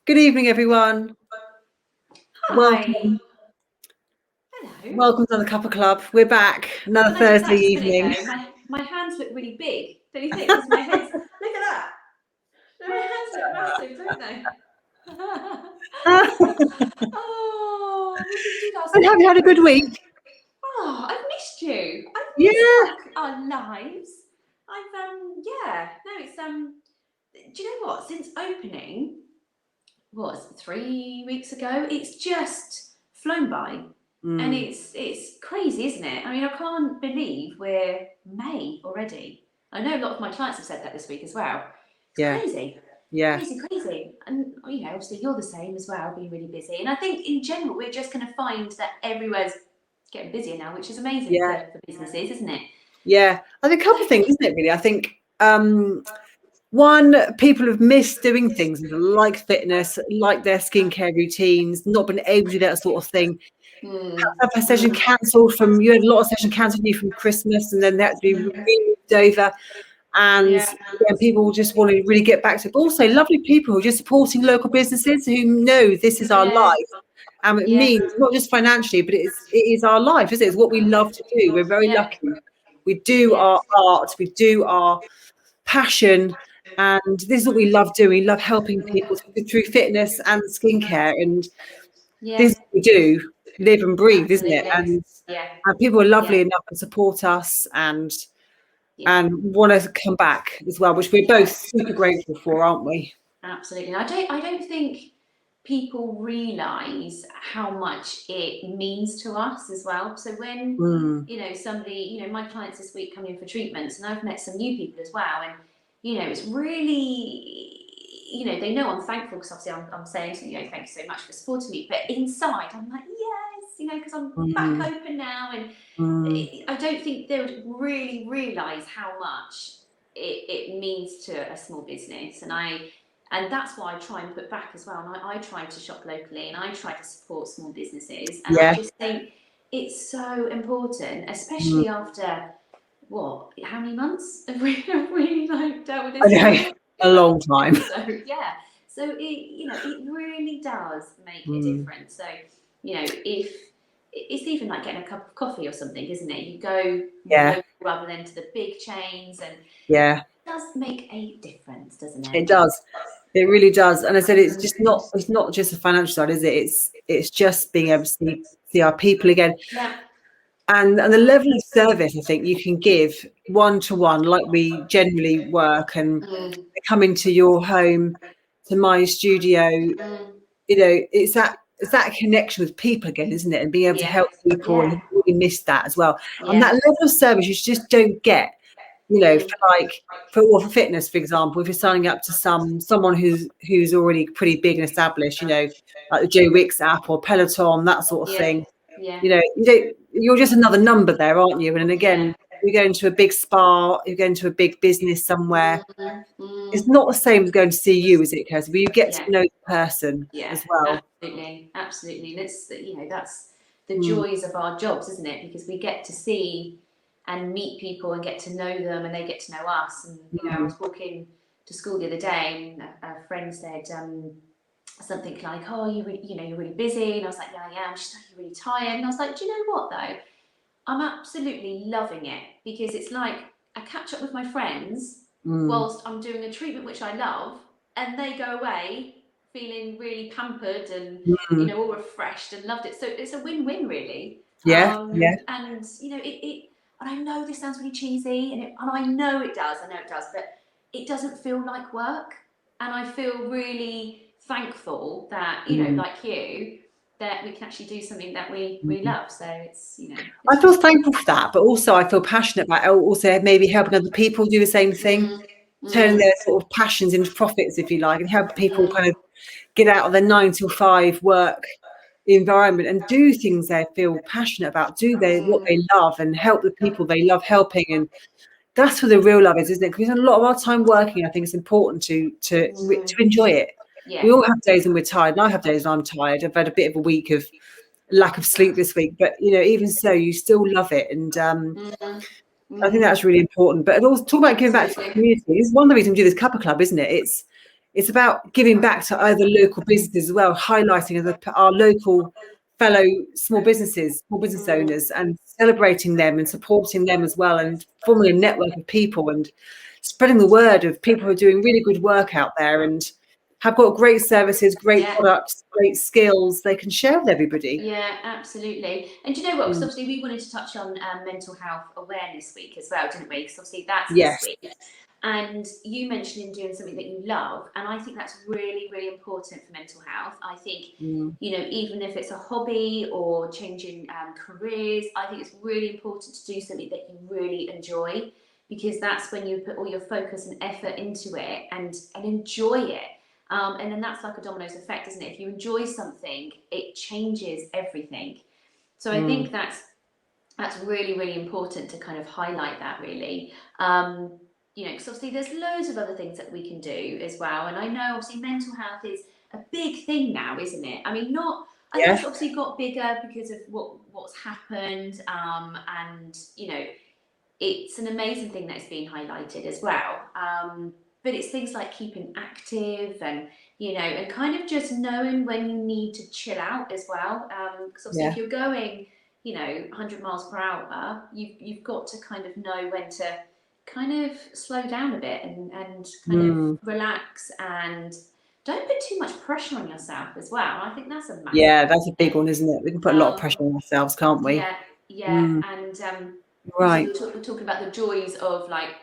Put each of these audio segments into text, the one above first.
Good evening, everyone. Hi. Welcome. Hello. Welcome to the Cuppa Club. We're back. Another When I did Thursday that just a minute evening. ago, my hands look really big. Don't you think? Because my head's look at that. My hands look massive, don't they? Oh, we can do that And have you had a good week? Oh, I've missed you. I've missed Yeah. our lives. Yeah. No, it's do you know what? Since opening, what was it, 3 weeks ago, it's just flown by. And it's crazy, isn't it? I mean, I can't believe we're May already. I know a lot of my clients have said that this week as well. It's Yeah. crazy. Yeah. Crazy. And, obviously you're the same as well, being really busy. And I think in general, we're just going to find that everywhere's getting busier now, which is amazing for businesses, isn't it? Yeah. I think a couple of things, isn't it, really? I think, one, people have missed doing things like fitness, like their skincare routines, not been able to do that sort of thing. Have a session cancelled you had a lot of sessions cancelled from Christmas, and then they had to be moved over. And people just want to really get back to it. But also lovely people who are just supporting local businesses who know this is our life. And it means not just financially, but it is our life, isn't it? It's what we love to do. We're very lucky. We do our art, we do our passion, and this is what we love doing. We love helping people through fitness and skincare, and this is what we do, live and breathe, isn't it? And people are lovely enough to support us and want to come back as well, which we're both super grateful for, aren't we? Absolutely. I don't think people realise how much it means to us as well. So when somebody, my clients this week come in for treatments, and I've met some new people as well, and it's really, they know I'm thankful because obviously I'm saying to them, thank you so much for supporting me, but inside I'm like, yes, because I'm back open now, and I don't think they would really realise how much it means to a small business, and that's why I try and put back as well. And I try to shop locally, and I try to support small businesses. And I just think it's so important, especially after how many months have we dealt with this? Okay, a long time. So it really does make a difference. So if it's even like getting a cup of coffee or something, isn't it? You go local rather than to the big chains, and it does make a difference, doesn't it? It does. It really does. And I said it's not just the financial side, is it? It's just being able to see our people again. Yeah. And the level of service I think you can give one-to-one, like we generally work, and come into your home, to my studio, it's that connection with people again, isn't it? And being able to help people, and we missed that as well. And that level of service you just don't get, for fitness, for example, if you're signing up to someone who's already pretty big and established, like the Joe Wicks app or Peloton, that sort of thing. You're just another number there, aren't you? And again, you go into a big spa, you go into a big business somewhere. It's not the same as going to see you, is it, Kirsty? But you get to know the person as well. Absolutely. And it's that's the joys of our jobs, isn't it? Because we get to see and meet people and get to know them, and they get to know us. And I was walking to school the other day, and a friend said something like, "Oh, you're really busy," and I was like, "Yeah, I am." She's like, "You're really tired," and I was like, "Do you know what though? I'm absolutely loving it, because it's like I catch up with my friends whilst I'm doing a treatment which I love, and they go away feeling really pampered and all refreshed and loved it. So it's a win-win, really. And and I know this sounds really cheesy, and I know it does, but it doesn't feel like work, and I feel really thankful that like you, that we can actually do something that we love. So it's I feel thankful for that, but also I feel passionate about also maybe helping other people do the same thing, turning their sort of passions into profits, if you like, and help people kind of get out of their 9-to-5 work environment and do things they feel passionate about, what they love, and help the people they love helping. And that's where the real love is, isn't it? Because a lot of our time working, I think it's important to enjoy it. We all have days when we're tired, and I have days when I'm tired. I've had a bit of a week of lack of sleep this week, but even so, you still love it. And I think that's really important. But also talk about giving back to the community. This is one of the reasons we do this Cuppa Club, isn't it? it's about giving back to other local businesses as well, highlighting our local fellow small business owners, and celebrating them and supporting them as well, and forming a network of people and spreading the word of people who are doing really good work out there and have got great services, great products, great skills they can share with everybody. Yeah, absolutely. And do you know what? Because obviously we wanted to touch on Mental Health Awareness Week as well, didn't we? Because obviously that's this week. And you mentioned doing something that you love, and I think that's really, really important for mental health. I think, you know, even if it's a hobby or changing careers, I think it's really important to do something that you really enjoy, because that's when you put all your focus and effort into it and enjoy it. And then that's like a dominoes effect, isn't it? If you enjoy something, it changes everything. So I think that's really, really important to kind of highlight that, really. You know, because obviously there's loads of other things that we can do as well. And I know obviously mental health is a big thing now, isn't it? I mean, I think it's obviously got bigger because of what's happened. And, you know, it's an amazing thing that's being highlighted as well. But it's things like keeping active and, you know, and kind of just knowing when you need to chill out as well. Because obviously if you're going, you know, 100 miles per hour, you've got to kind of know when to kind of slow down a bit and kind of relax, and don't put too much pressure on yourself as well. I think that's a massive that's a big one, isn't it? We can put a lot of pressure on ourselves, can't we? And obviously we're talking about the joys of like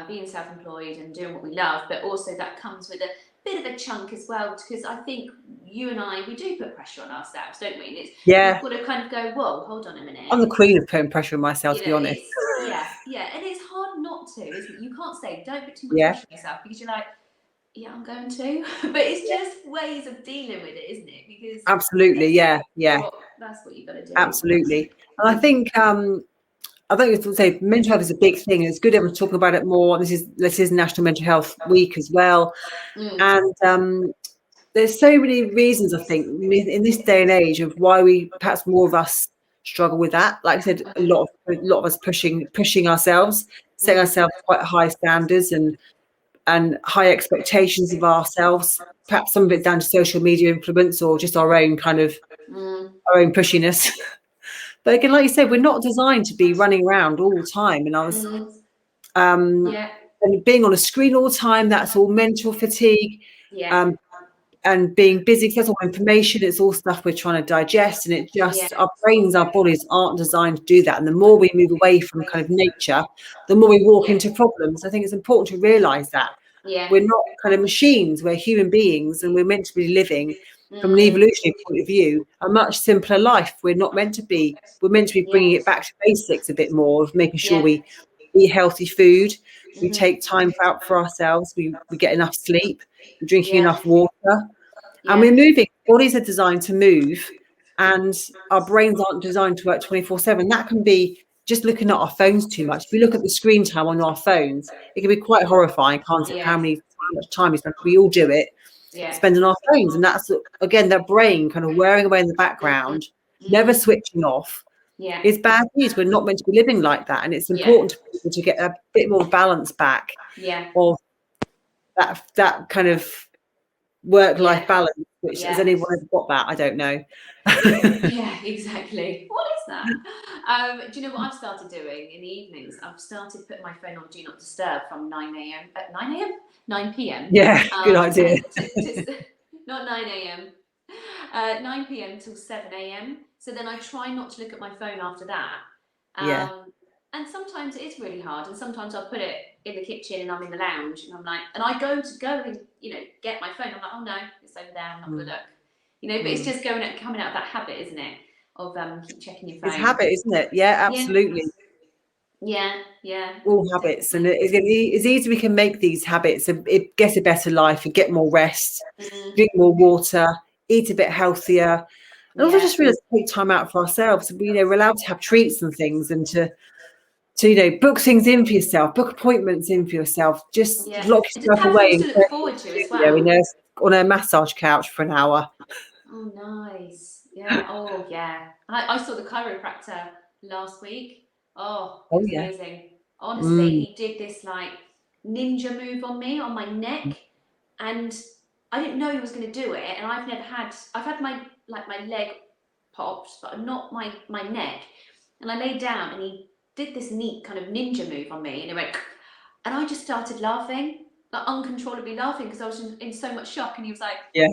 being self-employed and doing what we love, but also that comes with a bit of a chunk as well, because I think you and I, we do put pressure on ourselves, don't we? And we've got to kind of go, whoa, hold on a minute. I'm the queen of putting pressure on myself, to be honest. And it's hard not to, isn't it? You can't say don't put too much pressure on yourself, because you're like, yeah, I'm going to, but it's just ways of dealing with it, isn't it? Because absolutely, that's what you've got to do. Absolutely. And I think I think you say mental health is a big thing, and it's good everyone's talking about it more. This is National Mental Health Week as well, and there's so many reasons, I think, in this day and age, of why perhaps more of us struggle with that. Like I said, a lot of us pushing ourselves, setting ourselves quite high standards and high expectations of ourselves. Perhaps some of it down to social media influence, or just our own kind of our own pushiness. But again, like you said, we're not designed to be running around all the time. And I was and being on a screen all the time, that's all mental fatigue. And being busy, because that's all information, it's all stuff we're trying to digest, and it just our brains, our bodies aren't designed to do that. And the more we move away from kind of nature, the more we walk into problems. I think it's important to realize that we're not kind of machines, we're human beings, and we're meant to be living from an evolutionary point of view a much simpler life. We're meant to be bringing it back to basics a bit more, of making sure we eat healthy food, we take time out for ourselves, we get enough sleep, we're drinking enough water, and we're moving. Bodies are designed to move, and our brains aren't designed to work 24/7. That can be just looking at our phones too much. If we look at the screen time on our phones, it can be quite horrifying, can't it? How much time we spend. We all do it, spending our phones, and that's again that brain kind of wearing away in the background, never switching off. It's bad news. We're not meant to be living like that, and it's important for people to get a bit more balance back of that kind of work-life balance. Which has anyone ever got that? I don't know. Yeah, exactly. What is that? Do you know what I've started doing in the evenings? I've started putting my phone on Do Not Disturb from 9 p.m. Yeah, good idea. Not 9 a.m. 9 p.m. till 7 a.m. So then I try not to look at my phone after that. And sometimes it is really hard, and sometimes I'll put it in the kitchen and I'm in the lounge and I'm like, and I go and get my phone. I'm like, oh no, it's over there. I'm not gonna look. But it's just coming out of that habit, isn't it? Of keep checking your phone. It's habit, isn't it? Yeah, absolutely. Yeah. All habits, and it's easy. We can make these habits and get a better life and get more rest, drink more water, eat a bit healthier, and also just really take time out for ourselves. We're allowed to have treats and things, and to book things in for yourself, book appointments in for yourself. Just lock yourself away to look forward to as well. On a massage couch for an hour. Oh, nice. Yeah. Oh, yeah. I saw the chiropractor last week. Oh, it was amazing. Honestly, he did this like ninja move on me on my neck, and I didn't know he was going to do it, and I've had my leg popped, but not my neck. And I laid down, and he did this neat kind of ninja move on me, and it went, and I just started laughing, like uncontrollably laughing, because I was in so much shock. And he was like, Yeah.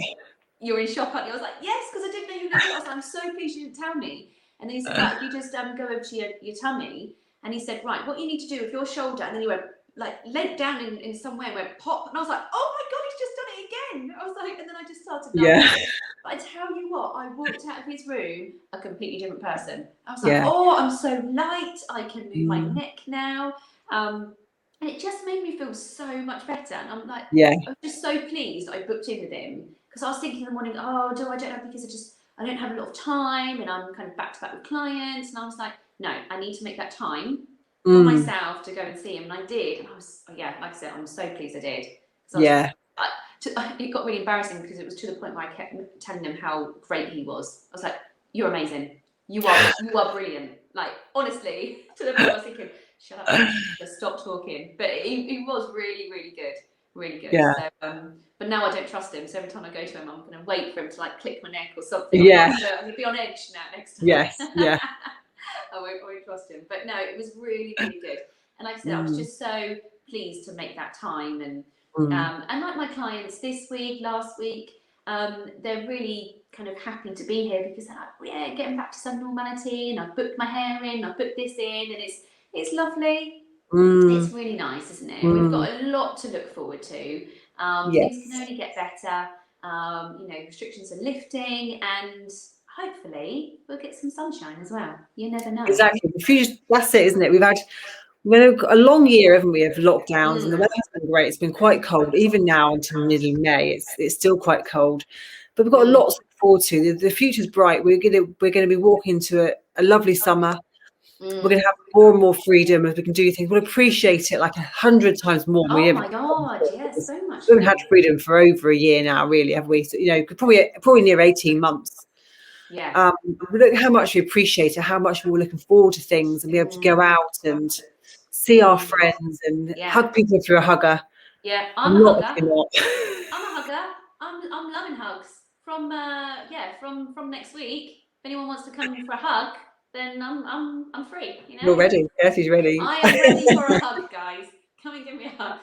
"You're in shock, aren't you?" I was like, "Yes," because I didn't know you were going to do it. I was like, "I'm so pleased you didn't tell me." And then he said, "Right, if you just go over to your tummy," and he said, "Right, what you need to do with your shoulder," and then he went like leant down in somewhere, went pop, and I was like, "Oh my god, he's just done it again!" I was like, and then I just started laughing. Yeah. But I tell you what, I walked out of his room a completely different person. I was like, Yeah. "Oh, I'm so light. I can move my Mm. neck now." And it just made me feel so much better. And I'm like, Yeah. I was just so pleased I booked in with him, because I was thinking in the morning, oh, I don't know, because I don't have a lot of time, and I'm kind of back to back with clients. And I was like, no, I need to make that time for myself to go and see him. And I did. And I was, yeah, like I said, I'm so pleased I did. Yeah. It got really embarrassing, because it was to the point where I kept telling him how great he was. I was like, "You're amazing. You are brilliant." Like, honestly, to the point I was thinking, "Shut up, just stop talking." But he was really, really good, really good. Yeah. So, but now I don't trust him. So every time I go to him, I'm going to wait for him to like click my neck or something. Yeah. I'm going to be on edge now next time. Yes. Yeah. I won't trust him. But no, it was really, really good. And like I said, I was just so pleased to make that time. And like my clients this week, last week, they're really kind of happy to be here, because they're like, yeah, getting back to some normality, and I've booked my hair in, I've booked this in, and it's lovely. It's really nice, isn't it? We've got a lot to look forward to. Things can only get better. Restrictions are lifting, and hopefully we'll get some sunshine as well. You never know. Exactly. That's it, isn't it? We've had a long year, haven't we, of lockdowns, and the weather has been great. It's been quite cold, even now until nearly May. It's still quite cold, but we've got a lot to look forward to. The future's bright. We're gonna be walking into a lovely summer. We're going to have more and more freedom as we can do things. We'll appreciate it like 100 times more. Oh my God, yes, so much. We haven't had freedom for over a year now, really, have we? So, probably near 18 months. Yeah. Look how much we appreciate it, how much we were looking forward to things, and be able to go out and see our friends and hug people if you're a hugger. Yeah, I'm a hugger. If you're not. I'm a hugger. I'm loving hugs. From next week, if anyone wants to come for a hug, then I'm free. You know. You're ready. Kathy's ready. I am ready for a hug, guys. Come and give me a hug.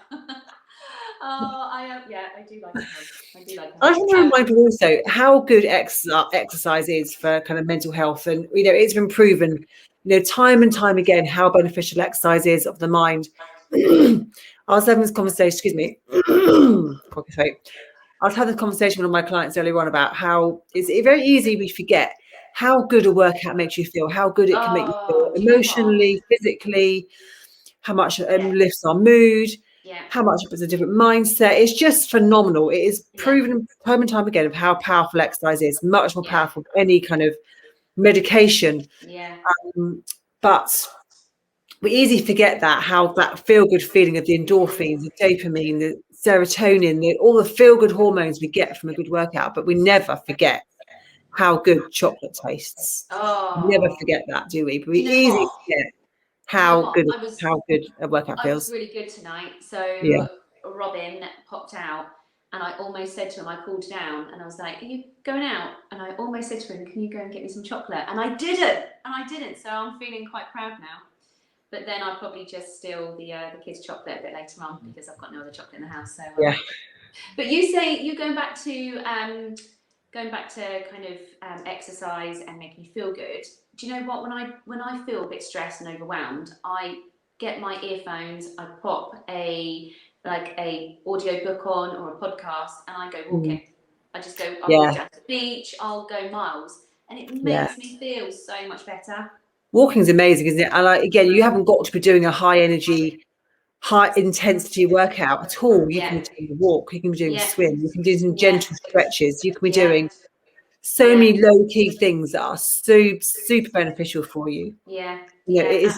Oh, I am. Yeah, I do like a hug. I want to remind people also how good exercise is for kind of mental health, and it's been proven, time and time again how beneficial exercise is of the mind. I was having this conversation. Excuse me. I was having a conversation with one of my clients earlier on about how it's very easy we forget how good a workout makes you feel, how good it can make you feel emotionally, physically, how much it lifts our mood, how much it puts a different mindset. It's just phenomenal. It is proven time and time again of how powerful exercise is, much more powerful than any kind of medication. But we easily forget how that feel-good feeling of the endorphins, the dopamine, the serotonin, all the feel-good hormones we get from a good workout, but we never forget how good chocolate tastes. We never forget that, do we? But we easily forget how good a workout feels. I was really good tonight. So Robin popped out, and I almost said to him, I called down and I was like, "Are you going out?" And I almost said to him, "Can you go and get me some chocolate?" And I didn't. So I'm feeling quite proud now. But then I'll probably just steal the kids' chocolate a bit later on, because I've got no other chocolate in the house. So But you say you're going back to kind of exercise and making you feel good. Do you know what? When I feel a bit stressed and overwhelmed, I get my earphones, I pop a audio book on or a podcast, and I go walking. I just go. I'll walk down to the beach. I'll go miles, and it makes me feel so much better. Walking's amazing, isn't it? And again, you haven't got to be doing a high energy, high intensity workout at all. You can be doing a walk, you can be doing a swim, you can do some gentle stretches, you can be doing so many low key things that are super beneficial for you. It is.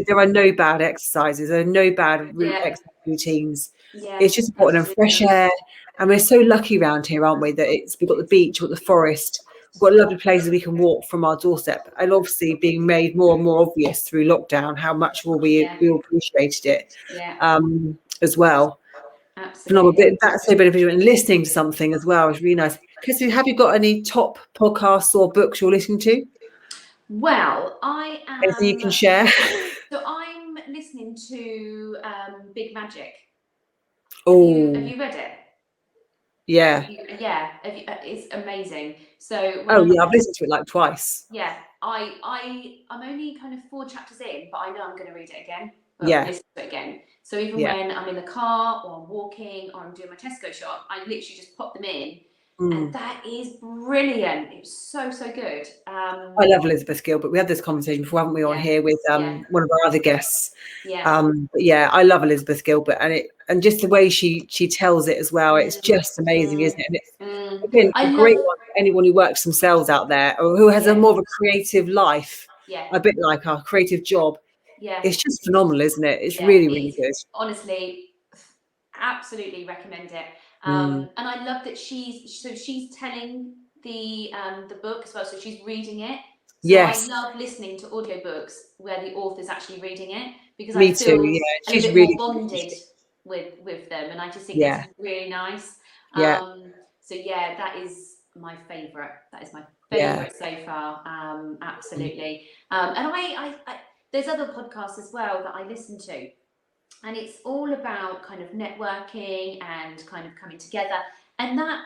There are no bad exercises. There are no bad exercise routines. It's just important, and fresh air. And we're so lucky around here, aren't we? That we've got the beach, we've got the forest, we've got lovely places we can walk from our doorstep. And obviously, being made more and more obvious through lockdown how much more we all appreciated it as well. phenomenal. Absolutely. That's so beneficial. And listening to something as well is really nice. Kirsty, have you got any top podcasts or books you're listening to? Well, I Anything you am. can share? So I'm listening to Big Magic. Oh, Have you read it? yeah. Yeah, it's amazing. So when Oh, I'm yeah. I've listened to it like twice. yeah, I'm only kind of 4 chapters in, but I know I'm going to read it again. Well, Yeah. listen to it again. So even Yeah. when I'm in the car or I'm walking or I'm doing my Tesco shop, I literally just pop them in, and that is brilliant. It's so good. I love Elizabeth Gilbert. We had this conversation before, haven't we, on Yeah, here with yeah, one of our other guests. yeah, But yeah, I love Elizabeth Gilbert, and just the way she tells it as well. It's just amazing, isn't it? And it's again I a love. great one for anyone who works themselves out there or who has a Yeah, more of a creative life, yeah, a bit like our creative job. yeah, It's just phenomenal, isn't it? It's yeah. really good. Honestly, absolutely recommend it. Mm. And I love that she's telling the book as well, so she's reading it. So I Yes, love listening to audiobooks where the author's actually reading it, because I me too. feel Yeah, a little she's bit more really bonded with them, and I just think yeah, that's really nice. yeah, So yeah, that is my favorite. That is my yeah. favorite so far. Absolutely. And I there's other podcasts as well that I listen to, and it's all about kind of networking and kind of coming together, and that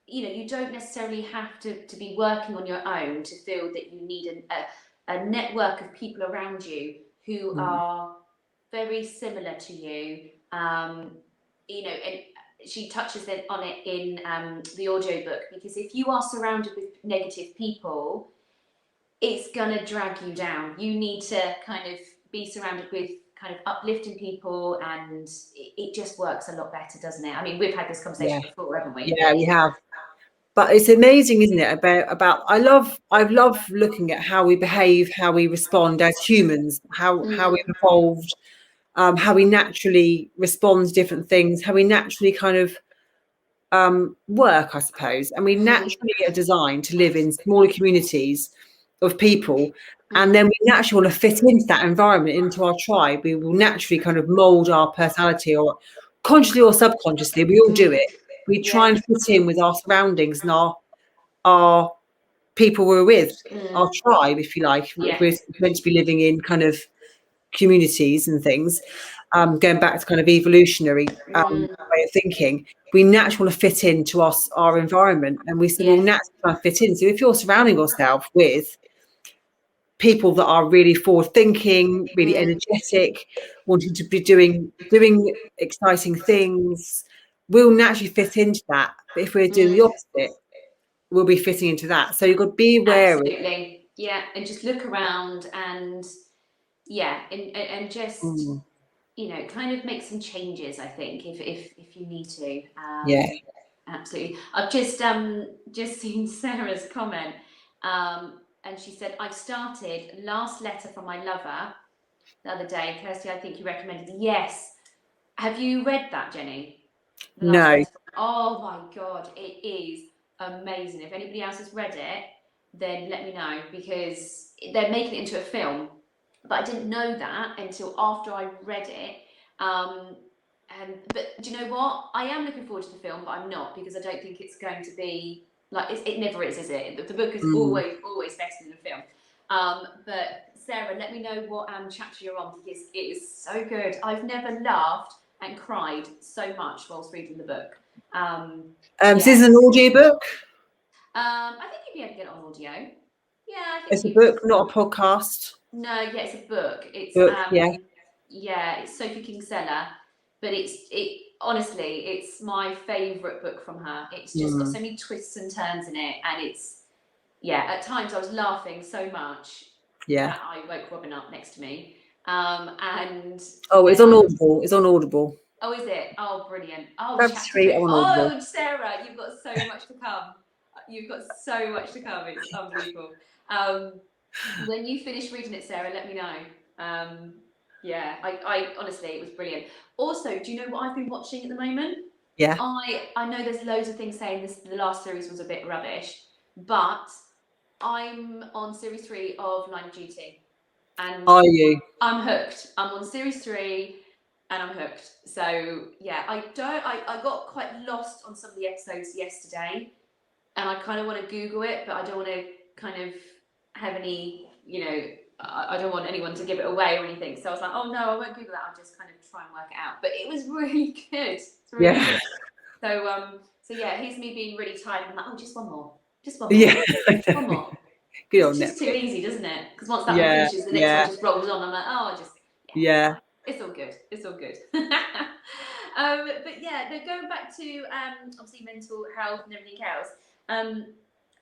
you don't necessarily have to be working on your own to feel that you need a network of people around you who are very similar to you. And she touches on it in the audiobook, because if you are surrounded with negative people, it's gonna drag you down. You need to kind of be surrounded with kind of uplifting people, and it just works a lot better, doesn't it? I mean, we've had this conversation before, haven't we? Yeah, we have. But it's amazing, isn't it? About I love looking at how we behave, how we respond as humans, how we've evolved, how we naturally respond to different things, how we naturally kind of work, I suppose. And we naturally are designed to live in smaller communities of people. And then we naturally want to fit into that environment, into our tribe. We will naturally kind of mold our personality, or consciously or subconsciously, we all do it. We try and fit in with our surroundings and our people we're with, our tribe, if you like, if we're meant to be living in kind of communities and things, going back to kind of evolutionary way of thinking, we naturally want to fit into our environment, and we said, well, naturally try and fit in. So if you're surrounding yourself with people that are really forward thinking, really energetic, wanting to be doing exciting things, we'll naturally fit into that. But if we're doing the opposite, we'll be fitting into that. So you've got to be wary. Absolutely. Yeah, and just look around, and and just kind of make some changes, I think, if you need to. Yeah. Absolutely. I've just seen Sarah's comment, and she said, I've started Last Letter from My Lover the other day. Kirsty, I think you recommended it. Yes. Have you read that, Jenny? The Last No. Letter? Oh my God, it is amazing. If anybody else has read it, then let me know, because they're making it into a film. But I didn't know that until after I read it. But do you know what? I am looking forward to the film, but I'm not, because I don't think it's going to be like it never is it? The book is always better than the film. But Sarah, let me know what chapter you're on, because it is so good. I've never laughed and cried so much whilst reading the book. This is an audio book. I think you'd be able to get it on audio. Yeah, I think It's a book, not a podcast. No, yeah, it's a book. It's it's Sophie Kinsella, but honestly, it's my favourite book from her. It's just got so many twists and turns in it, and at times I was laughing so much that I woke Robin up next to me. And it's on Audible. It's on Audible. Oh, is it? Oh, brilliant. Oh, Chapter 3 on Audible. Oh, Sarah, you've got so much to come. You've got so much to come. It's unbelievable. When you finish reading it, Sarah, let me know. I honestly, it was brilliant. Also, do you know what I've been watching at the moment? Yeah. I know there's loads of things saying the last series was a bit rubbish, but I'm on series 3 of Line of Duty. And are you? I'm hooked. I'm on series 3. and I'm hooked. So yeah, I got quite lost on some of the episodes yesterday, and I kind of want to Google it, but I don't want to kind of have any, I don't want anyone to give it away or anything. So I was like, oh no, I won't Google that. I'll just kind of try and work it out. But it was really good. It's really good. So yeah, here's me being really tired. I'm like, oh, just one more. Yeah. One more. Good on It's just Netflix. too easy, doesn't it? Because once that one finishes, the next one just rolls on. I'm like, oh, it's all good. It's all good. But yeah, going back to obviously mental health and everything else.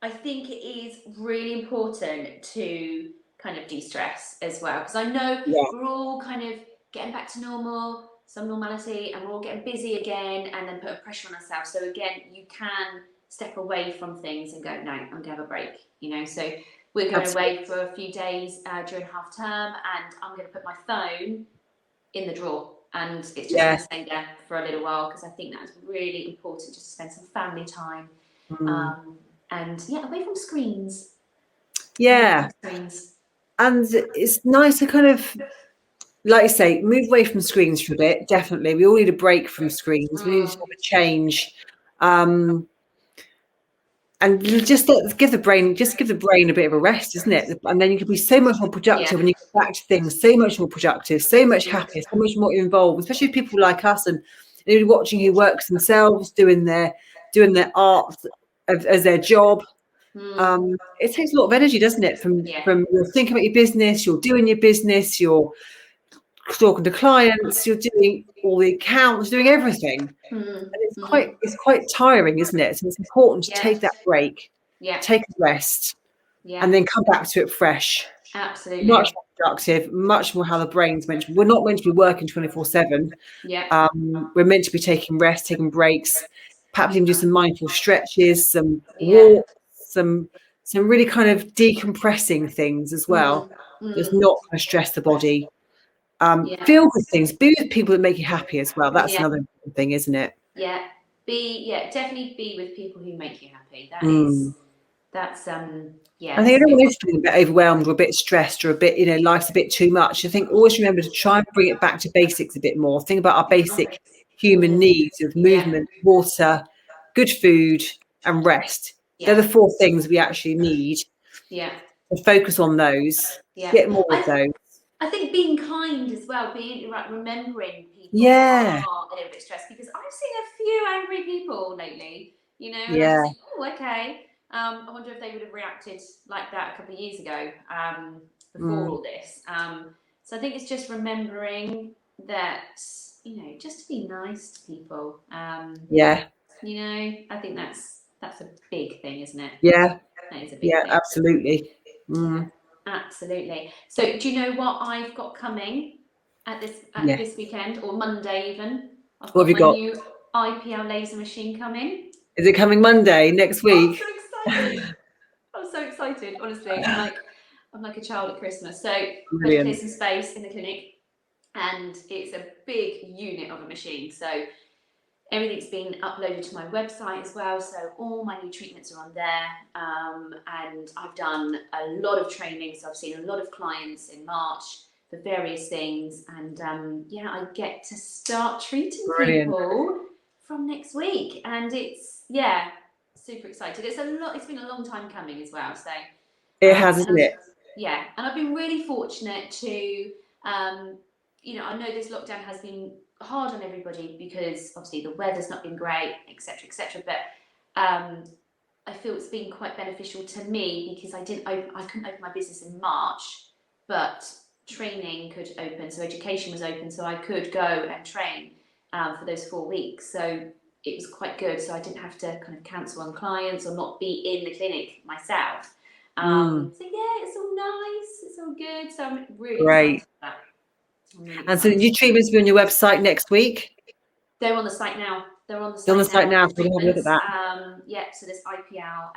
I think it is really important to kind of de-stress as well, because I know we're all kind of getting back to normal, some normality, and we're all getting busy again, and then putting pressure on ourselves. So again, you can step away from things and go, no, I'm gonna have a break. So we're going away for a few days during half term, and I'm going to put my phone in the drawer, and it's just going to stay there for a little while, because I think that's really important, just to spend some family time, and away from screens. And it's nice to kind of, like you say, move away from screens for a bit. Definitely, we all need a break from screens. We need to have a change. And just give the brain a bit of a rest, isn't it? And then you can be so much more productive when you get back to things, so much more productive, so much happier, so much more involved, especially people like us and watching who works themselves, doing their art as their job. It takes a lot of energy, doesn't it? From you're thinking about your business, you're doing your business, you're talking to clients, you're doing all the accounts, doing everything. And it's quite tiring, isn't it? So it's important to take that break, take a rest, and then come back to it fresh. Absolutely. Much more productive, much more how the brain's meant to be. We're not meant to be working 24/7. We're meant to be taking rest, taking breaks, perhaps even do some mindful stretches, some walks, some really kind of decompressing things as well. Just not kind of stress the body. Feel good things. Be with people that make you happy as well. That's another important thing, isn't it? Definitely be with people who make you happy. That's I think everyone is feeling a bit overwhelmed or a bit stressed or a bit, life's a bit too much. I think always remember to try and bring it back to basics a bit more. Think about our basic human needs of movement, water, good food, and rest. They're the 4 things we actually need. To focus on those. Get more of those. I think being kind as well, remembering people are a little bit stressed, because I've seen a few angry people lately, and I just think, oh, okay. I wonder if they would have reacted like that a couple of years ago, before all this. So I think it's just remembering that, just to be nice to people. I think that's a big thing, isn't it? Yeah. That is a big thing. Absolutely. Absolutely. So do you know what I've got coming at this weekend, or Monday even? I've got my new IPL laser machine coming. Is it coming Monday next week? I'm so excited, honestly. I'm like a child at Christmas. So I've got to clear some space in the clinic, and it's a big unit of a machine. So everything's been uploaded to my website as well, so all my new treatments are on there, and I've done a lot of training, so I've seen a lot of clients in March for various things, and I get to start treating people from next week, and it's super excited. It's been a long time coming as well, so it has, isn't it? And I've been really fortunate to I know this lockdown has been hard on everybody, because obviously the weather's not been great, etc., but I feel it's been quite beneficial to me, because I couldn't open my business in March, but training could open, so education was open, so I could go and train for those 4 weeks. So it was quite good, so I didn't have to kind of cancel on clients or not be in the clinic myself. So it's all nice, it's all good, so I'm really excited about that. And so the new treatments will be on your website next week? They're on the site now. They're on the site now. So we'll have a look at that. So there's IPL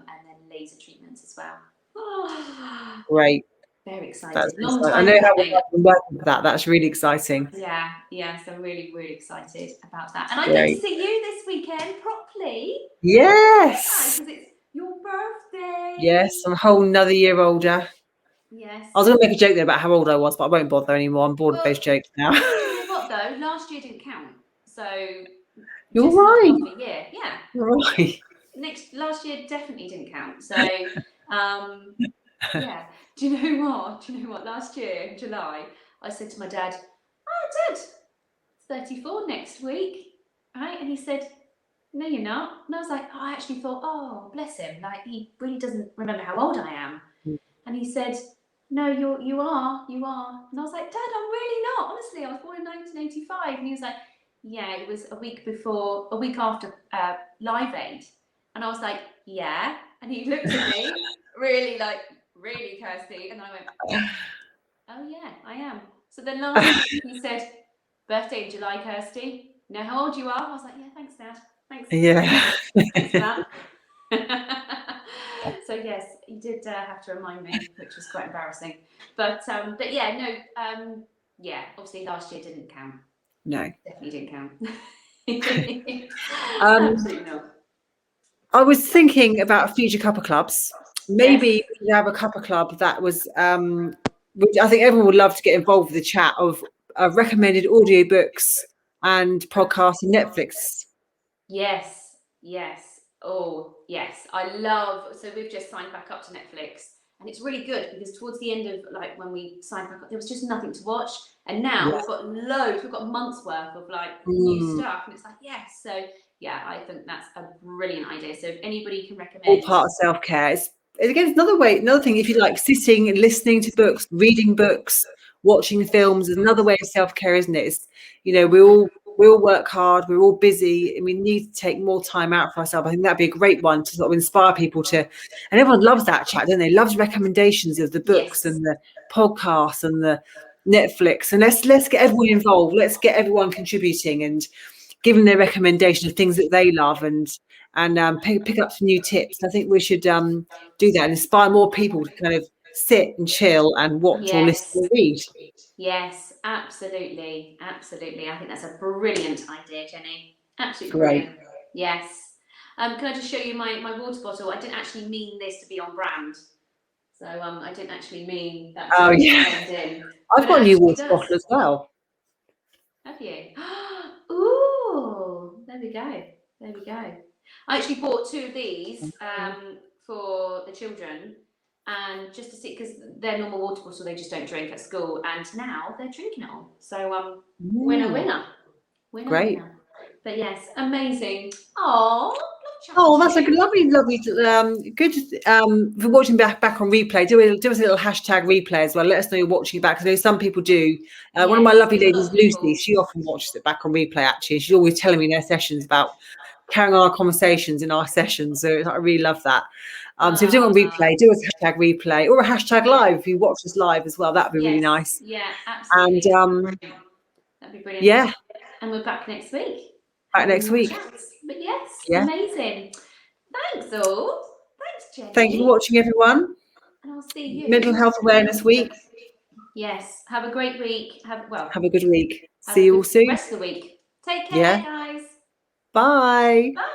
and then laser treatments as well. Oh, great. Very excited. Long time I know how coming. we've been working for that. That's really exciting. Yeah. So really, really excited about that. And I get to see you this weekend properly. Yes. Because it's your birthday. Yes, I'm a whole another year older. Yes. I was going to make a joke there about how old I was, but I won't bother anymore. I'm bored of those jokes now. You know what? though, last year didn't count. So You're just right. not half a year. Yeah. You're right. Last year definitely didn't count. So yeah. Do you know what? Last year, in July, I said to my dad, "Oh, Dad, 34 next week." Right? And he said, "No, you're not." And I was like, oh, I actually thought, oh, bless him. Like, he really doesn't remember how old I am. And he said, "No, you are. And I was like, "Dad, I'm really not. Honestly, I was born in 1985. And he was like, "Yeah, it was a week after Live Aid." And I was like, "Yeah." And he looked at me, really, Kirsty. And I went, "Oh, yeah, I am." So then last week he said, "Birthday in July, Kirsty. You know how old you are?" I was like, "Yeah, thanks, Dad. Thanks. Yeah. Thanks for that." So yes, he did have to remind me, which was quite embarrassing. But yeah, no, yeah, obviously last year didn't count. No. Definitely didn't count. Absolutely not. I was thinking about future Cuppa clubs. Maybe we could have a Cuppa club that was, which I think everyone would love to get involved with the chat of recommended audiobooks and podcasts and Netflix. Yes, yes. Oh, yes. I love. So we've just signed back up to Netflix, and it's really good because towards the end of like when we signed back up, there was just nothing to watch, and now we've got loads. We've got months worth of like new stuff, and it's like yes. So yeah, I think that's a brilliant idea. So if anybody can recommend, all part of self-care. It's another thing. If you like sitting and listening to books, reading books, watching films, is another way of self-care, isn't it? It's, we all work hard, we're all busy, and we need to take more time out for ourselves. I think that'd be a great one to sort of inspire people to, and everyone loves that chat, don't they? Loves recommendations of the books and the podcasts and the Netflix. And let's get everyone involved. Let's get everyone contributing and giving their recommendation of things that they love and pick up some new tips. I think we should do that and inspire more people to kind of sit and chill and watch or listen or read. Yes, absolutely. Absolutely. I think that's a brilliant idea, Jenny. Absolutely Great. brilliant. Yes. Can I just show you my water bottle? I didn't actually mean this to be on brand. So I didn't actually mean that to blend in. I've got a new water bottle as well. Have you? Ooh, there we go. There we go. I actually bought 2 of these for the children, and just to see, because their normal water bottle they just don't drink at school, and now they're drinking it all. So winner. Great. Winner. But yes, amazing. Oh, that's a lovely, good. If you're watching back on replay, do us a little hashtag replay as well. Let us know you're watching it back, because I know some people do. One of my lovely ladies, Lucy, she often watches it back on replay. Actually, she's always telling me in her sessions about carrying on our conversations in our sessions. So I really love that. So if you're doing on replay, do a hashtag replay or a hashtag live if you watch us live as well. That'd be really nice. Yeah, absolutely. And that'd be brilliant. Yeah. And we're back next week. Back next week. But yes, amazing. Thanks all. Thanks, Jenny. Thank you for watching, everyone. And I'll see you. Mental Health Awareness Week. Yes. Have a great week. Have a good week. See you all soon. Rest of the week. Take care, guys. Bye. Bye.